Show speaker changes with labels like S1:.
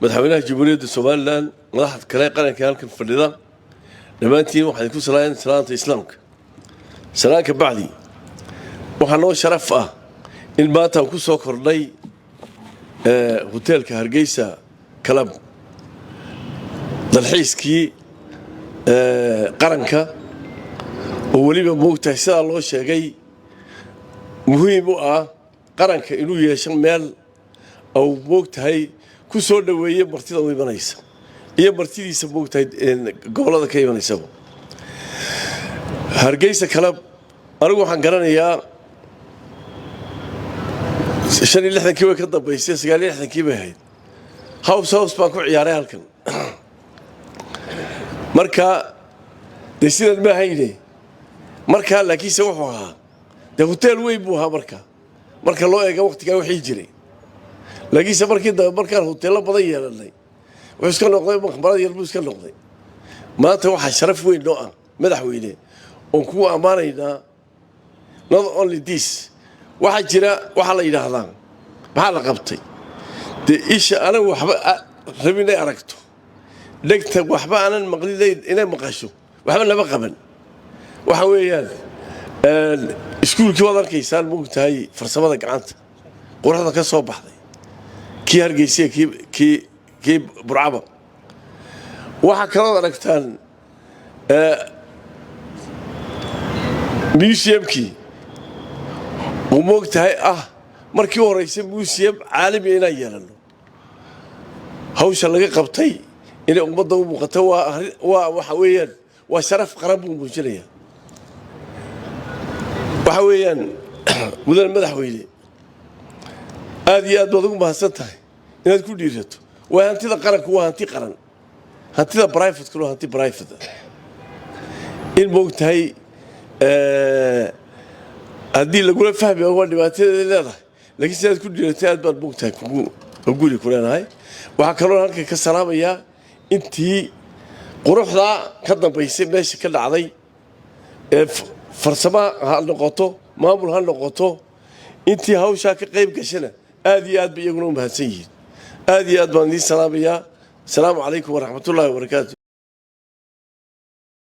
S1: madaxweynaha Jamhuuriyadda Soomaaliland madaxda kale qaranka halkan fadhida dhamaantiin waxay ku salaayeen salaanta islaamka salaanka bacdi waxaa noo sharaf ah in maanta ku soo kordhay hoteelka Hargeysa Club dalxiiskii qaranka oo waliba moogtahay sida loo sheegay muhiim u ah qaranka inuu yeesho meel oo moogtahay ku soo dhaweeyay martida u imanaysa iyo martidiisa moogtahay gobolada ka imanaysa Hargeysa Club anigu waxaan garanayaa 65 way ka dambeysay 69 bay ahayd house baan ku ciyaaray halkan marka sidan ma hayne marka laakiin se wuxuu ahaa hotel weyn buu ahaa marka loo eego waqtiga wixii jiray laakiin se markaan hoteelo badan yeelanay wuxuu iska noqday maxkamad yar buu iska noqday maanta waxa sharaf weyn noo ah madaxweyne oo ku amaanaynaa not only this waxa jira waxa la yiraahdaa waxa la qabtay isha ana waxba rabinay aragto dhagta waxba aanan maqlideyn inay maqasho waxba lama qaban waxa weeyaan iskuulkii wada arkaysaan moogtahay farsamada gacanta quruxda ka soo baxday kii Hargeysa kii Burcaba waxa kala aragtaan museumkii oo moogtahay markii horeysay museum caalami inay yeelano hawsha laga qabtay inay ummadda u muuqato waa waxa weeyaan waa sharaf qaran buu muujinaya waxa weeyaan mudan madaxweyne aad iyo aad baad ugu mahadsantahay inaad ku dhiirato waa hantida qaranku waa hanti qaran hantida private ku hanti private in moogtahay haddii lagula fahmi waa dhibaatada leedahay laakiin sidaad ku dhiiratay aad baad moogtahay ku guri ku leenahay waxa kaloo halka ka salaamaya intii quruxda ka dambeysay meesha ka dhacday farsama ha noqoto maamul ha noqoto intii hawsha ka qayb gashana aad iyo aad bay iyaguna u mahadsan yihiin aad iyo aad baan idin salaamayaa assalaamu calaykum waraxmatullaahi wabarakaatuh